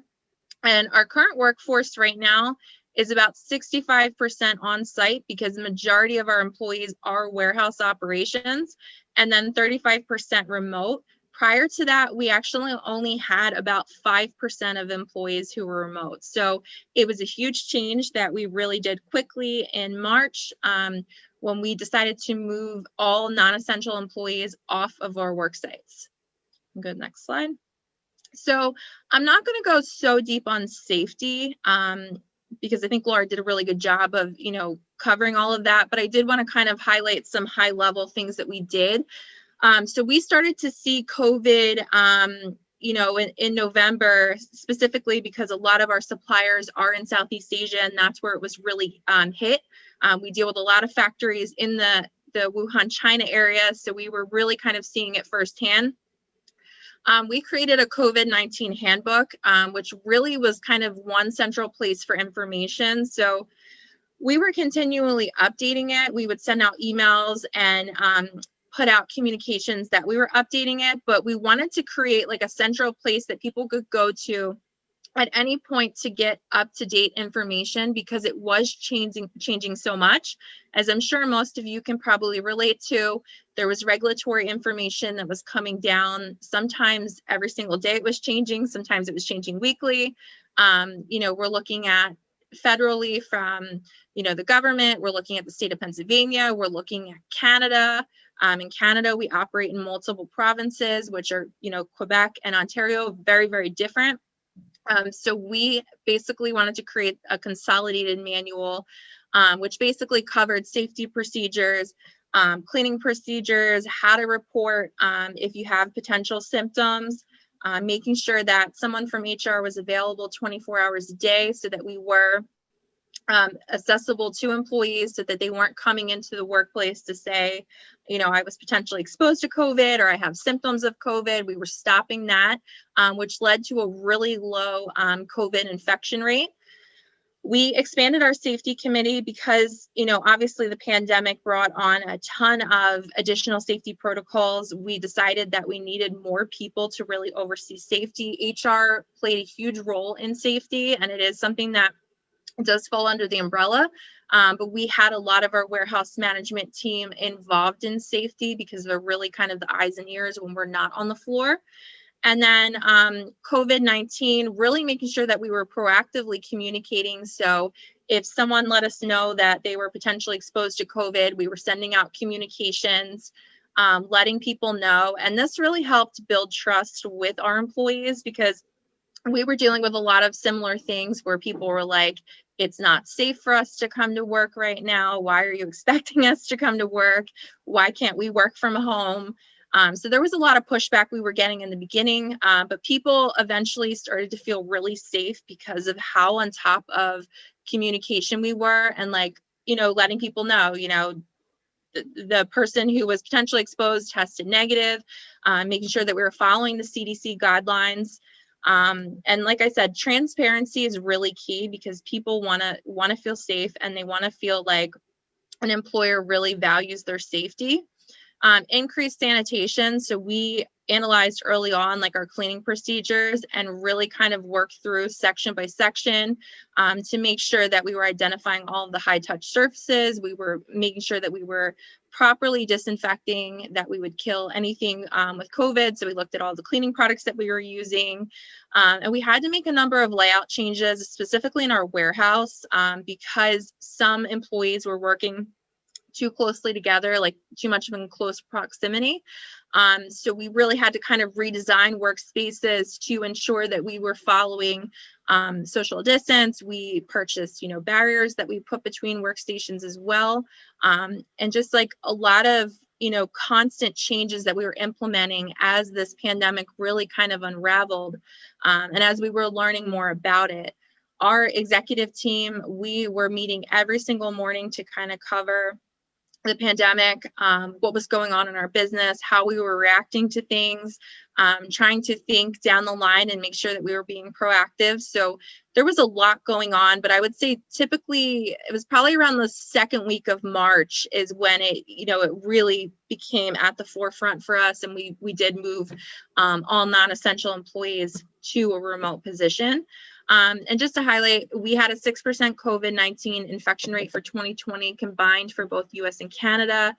And our current workforce right now is about 65% on site because the majority of our employees are warehouse operations, and then 35% remote. Prior to that, we actually only had about 5% of employees who were remote. So it was a huge change that we really did quickly in March when we decided to move all non-essential employees off of our work sites. Good, next slide. So I'm not going to go so deep on safety because I think Laura did a really good job of, covering all of that. But I did want to kind of highlight some high level things that we did. So we started to see COVID, in November, specifically because a lot of our suppliers are in Southeast Asia, and that's where it was really hit. We deal with a lot of factories in the Wuhan, China area. So we were really kind of seeing it firsthand. We created a COVID-19 handbook, which really was kind of one central place for information. So we were continually updating it. We would send out emails and put out communications that we were updating it, but we wanted to create like a central place that people could go to at any point to get up-to-date information because it was changing so much. As I'm sure most of you can probably relate to, there was regulatory information that was coming down. Sometimes every single day it was changing. Sometimes it was changing weekly. We're looking at federally from, the government. We're looking at the state of Pennsylvania. We're looking at Canada. In Canada, we operate in multiple provinces, which are, Quebec and Ontario, very, very different. So we basically wanted to create a consolidated manual, which basically covered safety procedures, cleaning procedures, how to report if you have potential symptoms, making sure that someone from HR was available 24 hours a day so that we were accessible to employees so that they weren't coming into the workplace to say, I was potentially exposed to COVID or I have symptoms of COVID. We were stopping that, which led to a really low COVID infection rate. We expanded our safety committee because, obviously the pandemic brought on a ton of additional safety protocols. We decided that we needed more people to really oversee safety. HR played a huge role in safety, and it is something that does fall under the umbrella, but we had a lot of our warehouse management team involved in safety because they're really kind of the eyes and ears when we're not on the floor. And then COVID-19, really making sure that we were proactively communicating. So if someone let us know that they were potentially exposed to COVID, we were sending out communications, letting people know. And this really helped build trust with our employees because we were dealing with a lot of similar things where people were like, it's not safe for us to come to work right now. Why are you expecting us to come to work? Why can't we work from home? So there was a lot of pushback we were getting in the beginning, but people eventually started to feel really safe because of how on top of communication we were and letting people know, the person who was potentially exposed tested negative, making sure that we were following the CDC guidelines. And like I said, transparency is really key because people want to feel safe and they want to feel like an employer really values their safety. Increased sanitation. So we analyzed early on our cleaning procedures and really kind of worked through section by section to make sure that we were identifying all of the high touch surfaces. We were making sure that we were properly disinfecting, that we would kill anything with COVID. So we looked at all the cleaning products that we were using. And we had to make a number of layout changes, specifically in our warehouse, because some employees were working too closely together, too much of in close proximity. So we really had to kind of redesign workspaces to ensure that we were following social distance. We purchased, barriers that we put between workstations as well. And just a lot of, constant changes that we were implementing as this pandemic really kind of unraveled. And as we were learning more about it, our executive team, we were meeting every single morning to kind of cover the pandemic, what was going on in our business, how we were reacting to things, trying to think down the line and make sure that we were being proactive. So there was a lot going on, but I would say typically it was probably around the second week of March is when it really became at the forefront for us. And we did move all non-essential employees to a remote position. And just to highlight, we had a 6% COVID-19 infection rate for 2020 combined for both US and Canada,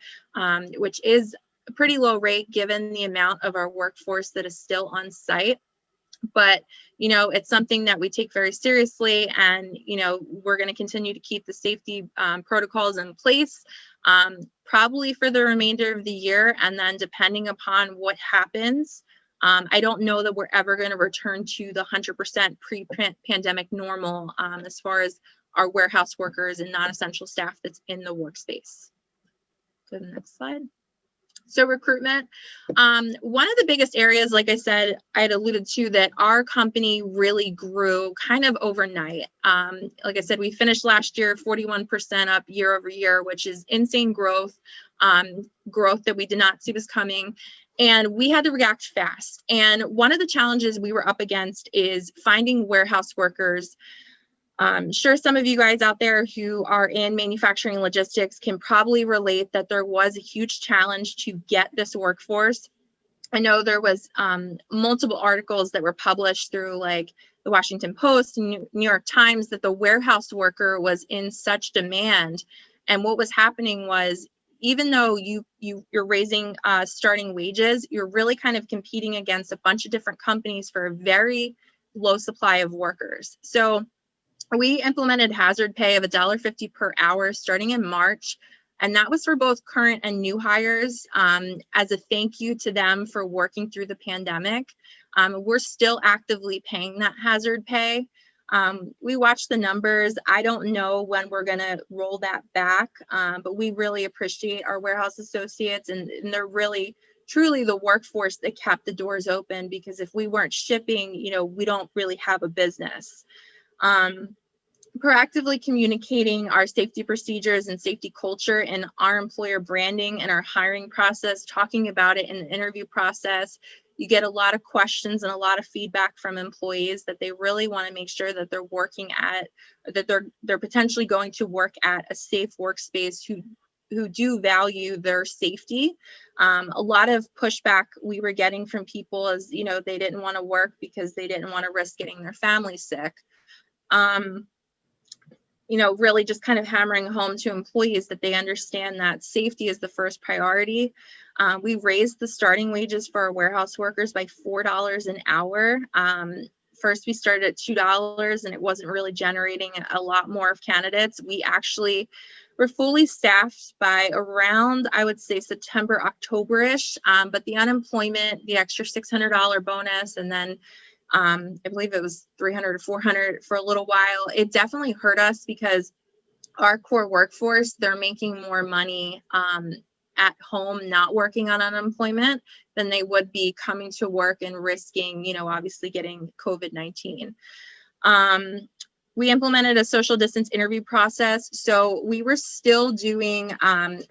which is a pretty low rate given the amount of our workforce that is still on site. But, it's something that we take very seriously, and, we're going to continue to keep the safety protocols in place, probably for the remainder of the year. And then depending upon what happens, I don't know that we're ever going to return to the 100% pre-pandemic normal as far as our warehouse workers and non-essential staff that's in the workspace. Go to the next slide. So recruitment, one of the biggest areas, like I said, I had alluded to that our company really grew kind of overnight. Like I said, we finished last year 41% up year over year, which is insane growth, growth that we did not see was coming. And we had to react fast. And one of the challenges we were up against is finding warehouse workers. Sure, some of you guys out there who are in manufacturing logistics can probably relate that there was a huge challenge to get this workforce. I know there was multiple articles that were published through like the Washington Post and New York Times that the warehouse worker was in such demand. And what was happening was, even though you're raising starting wages, you're really kind of competing against a bunch of different companies for a very low supply of workers. So we implemented hazard pay of $1.50 per hour starting in March, and that was for both current and new hires as a thank you to them for working through the pandemic. We're still actively paying that hazard pay. We watch the numbers. I don't know when we're going to roll that back, but we really appreciate our warehouse associates, and they're really truly the workforce that kept the doors open, because if we weren't shipping, we don't really have a business. Proactively communicating our safety procedures and safety culture in our employer branding and our hiring process, talking about it in the interview process. You get a lot of questions and a lot of feedback from employees that they really want to make sure that they're working at, that they're potentially going to work at a safe workspace who do value their safety. A lot of pushback we were getting from people is, they didn't want to work because they didn't want to risk getting their family sick. Really just kind of hammering home to employees that they understand that safety is the first priority. We raised the starting wages for our warehouse workers by $4 an hour. First, we started at $2 and it wasn't really generating a lot more of candidates. We actually were fully staffed by around, I would say, September, October-ish. But the unemployment, the extra $600 bonus, and then I believe it was $300 or $400 for a little while. It definitely hurt us because our core workforce, they're making more money at home, not working on unemployment, than they would be coming to work and risking, obviously getting COVID-19. We implemented a social distance interview process. So we were still doing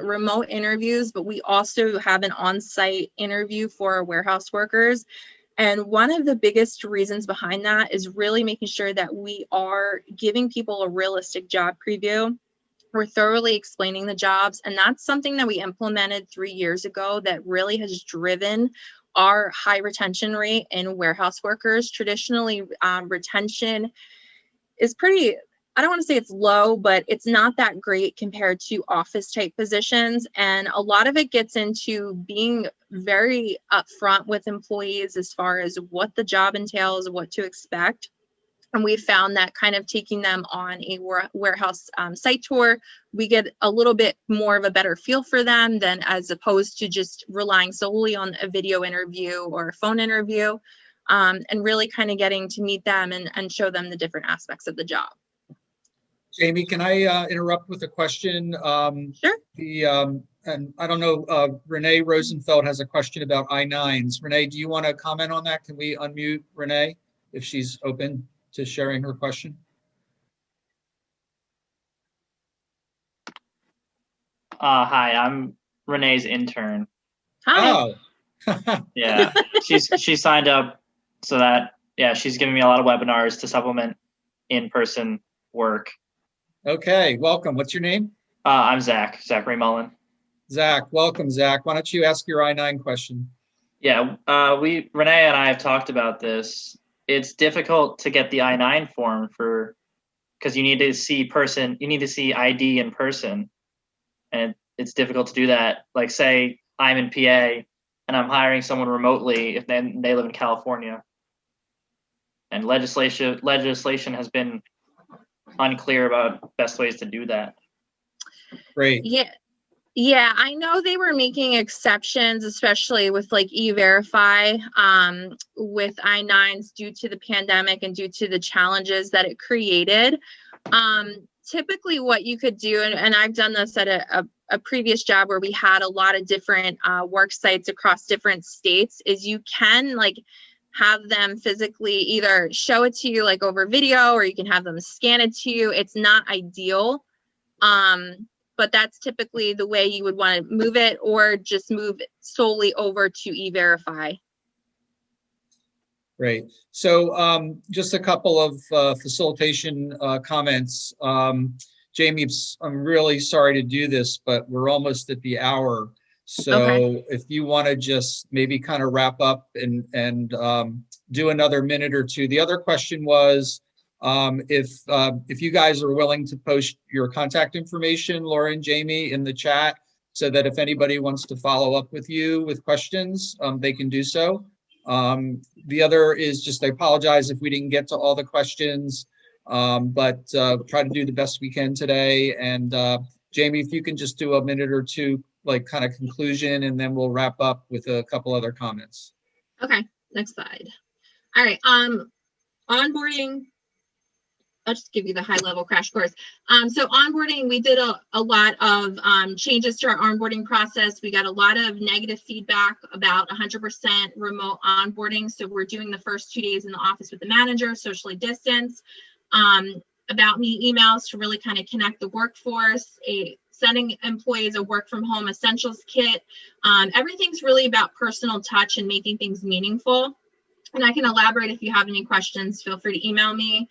remote interviews, but we also have an on-site interview for our warehouse workers. And one of the biggest reasons behind that is really making sure that we are giving people a realistic job preview. We're thoroughly explaining the jobs, and that's something that we implemented 3 years ago that really has driven our high retention rate in warehouse workers. Traditionally, retention is pretty, I don't want to say it's low, but it's not that great compared to office type positions. And a lot of it gets into being very upfront with employees as far as what the job entails, what to expect. And we found that kind of taking them on a warehouse site tour, we get a little bit more of a better feel for them than as opposed to just relying solely on a video interview or a phone interview, and really kind of getting to meet them and show them the different aspects of the job. Jamie, can I interrupt with a question? Sure. And I don't know, Renee Rosenfeld has a question about I-9s. Renee, do you want to comment on that? Can we unmute Renee if she's open to sharing her question? Hi, I'm Renee's intern. Hi. Oh. Yeah, she signed up so that, yeah, she's giving me a lot of webinars to supplement in-person work. Okay, welcome. What's your name? I'm Zachary Mullen. Zach, welcome, Zach. Why don't you ask your I-9 question? Yeah, Renee and I have talked about this. It's difficult to get the I-9 form because you need to see ID in person. And it's difficult to do that. Like, say I'm in PA and I'm hiring someone remotely if they live in California. And legislation has been unclear about best ways to do that. Great. Yeah, I know they were making exceptions, especially with like E-Verify, with I-9s due to the pandemic and due to the challenges that it created. Typically what you could do, and I've done this at a previous job where we had a lot of different work sites across different states, is you can like have them physically either show it to you like over video, or you can have them scan it to you. It's not ideal. But that's typically the way you would want to move it, or just move it solely over to E-Verify. Great. So just a couple of facilitation comments. Jamie, I'm really sorry to do this, but we're almost at the hour. So Okay. if you want to just maybe kind of wrap up and do another minute or two. The other question was, if you guys are willing to post your contact information, Laura and Jamie, in the chat, so that if anybody wants to follow up with you with questions, they can do so. The other is just, I apologize if we didn't get to all the questions, but try to do the best we can today. And Jamie, if you can just do a minute or two, like kind of conclusion, and then we'll wrap up with a couple other comments. Okay, next slide. All right, onboarding. I'll just give you the high level crash course. So onboarding, we did a lot of changes to our onboarding process. We got a lot of negative feedback about 100% remote onboarding. So we're doing the first 2 days in the office with the manager, socially distanced. About me emails to really kind of connect the workforce, sending employees a work from home essentials kit. Everything's really about personal touch and making things meaningful. And I can elaborate if you have any questions, feel free to email me.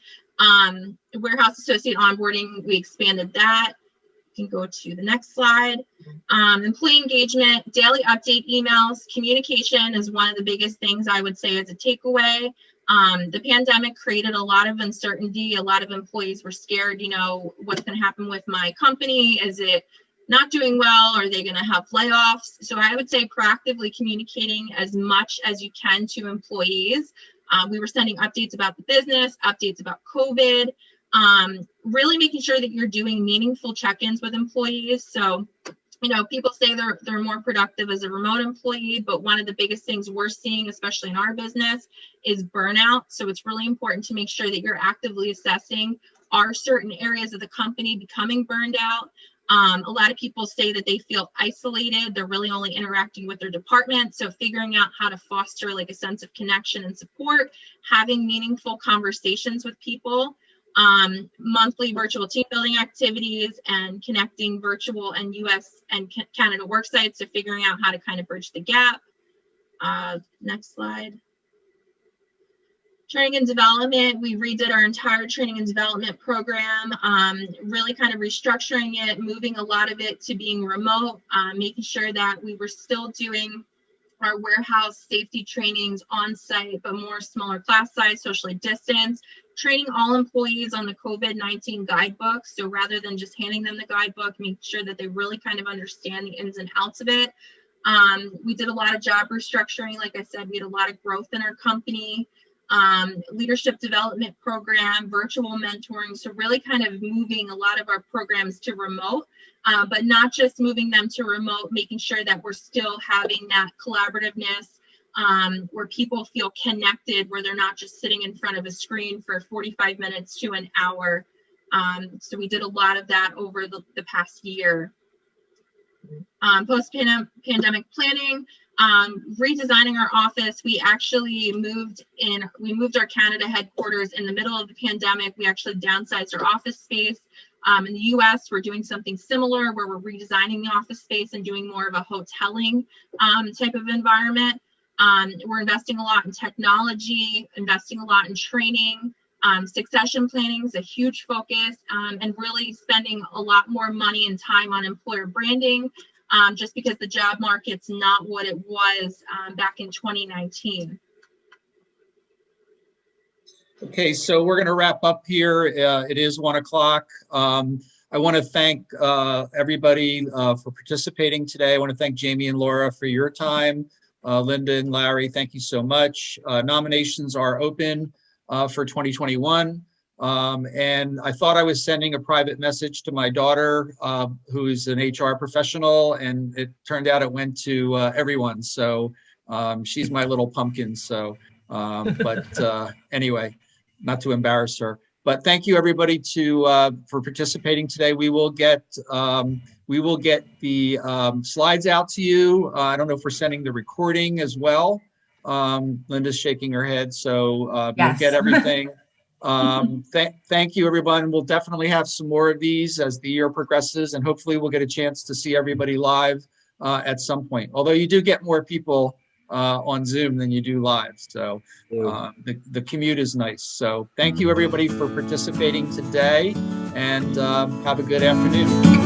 Warehouse associate onboarding, we expanded that. You can go to the next slide. Employee engagement, daily update emails, communication is one of the biggest things I would say as a takeaway. The pandemic created a lot of uncertainty. A lot of employees were scared, you know, what's going to happen with my company? Is it not doing well? Are they going to have layoffs? So I would say proactively communicating as much as you can to employees. We were sending updates about the business, updates about COVID, really making sure that you're doing meaningful check-ins with employees. So, you know, people say they're more productive as a remote employee, but one of the biggest things we're seeing, especially in our business, is burnout. So it's really important to make sure that you're actively assessing, are certain areas of the company becoming burned out? A lot of people say that they feel isolated. They're really only interacting with their department. So figuring out how to foster like a sense of connection and support, having meaningful conversations with people, monthly virtual team building activities, and connecting virtual and US and Canada work sites. So figuring out how to kind of bridge the gap. Next slide. Training and development, we redid our entire training and development program, really kind of restructuring it, moving a lot of it to being remote, making sure that we were still doing our warehouse safety trainings on site, but more smaller class size, socially distanced, training all employees on the COVID-19 guidebook. So rather than just handing them the guidebook, making sure that they really kind of understand the ins and outs of it. We did a lot of job restructuring. Like I said, we had a lot of growth in our company. Leadership development program, virtual mentoring. So really kind of moving a lot of our programs to remote, but not just moving them to remote, making sure that we're still having that collaborativeness, where people feel connected, where they're not just sitting in front of a screen for 45 minutes to an hour. So we did a lot of that over the past year. Post-pandemic planning, redesigning our office. We actually moved our Canada headquarters in the middle of the pandemic. We actually downsized our office space. In the US, we're doing something similar where we're redesigning the office space and doing more of a hoteling type of environment. We're investing a lot in technology, investing a lot in training. Succession planning is a huge focus, and really spending a lot more money and time on employer branding, just because the job market's not what it was back in 2019. Okay, so we're going to wrap up here. It is 1 o'clock. I want to thank everybody for participating today. I want to thank Jamie and Laura for your time. Linda and Larry, thank you so much. Nominations are open for 2021. And I thought I was sending a private message to my daughter, who's an HR professional, and it turned out it went to everyone. So she's my little pumpkin. So, anyway, not to embarrass her. But thank you everybody for participating today. We will get the slides out to you. I don't know if we're sending the recording as well. Linda's shaking her head, so Yes. you'll get everything. Thank you, everyone. We'll definitely have some more of these as the year progresses, and hopefully we'll get a chance to see everybody live at some point. Although you do get more people on Zoom than you do live, so the commute is nice. So thank you, everybody, for participating today, and have a good afternoon.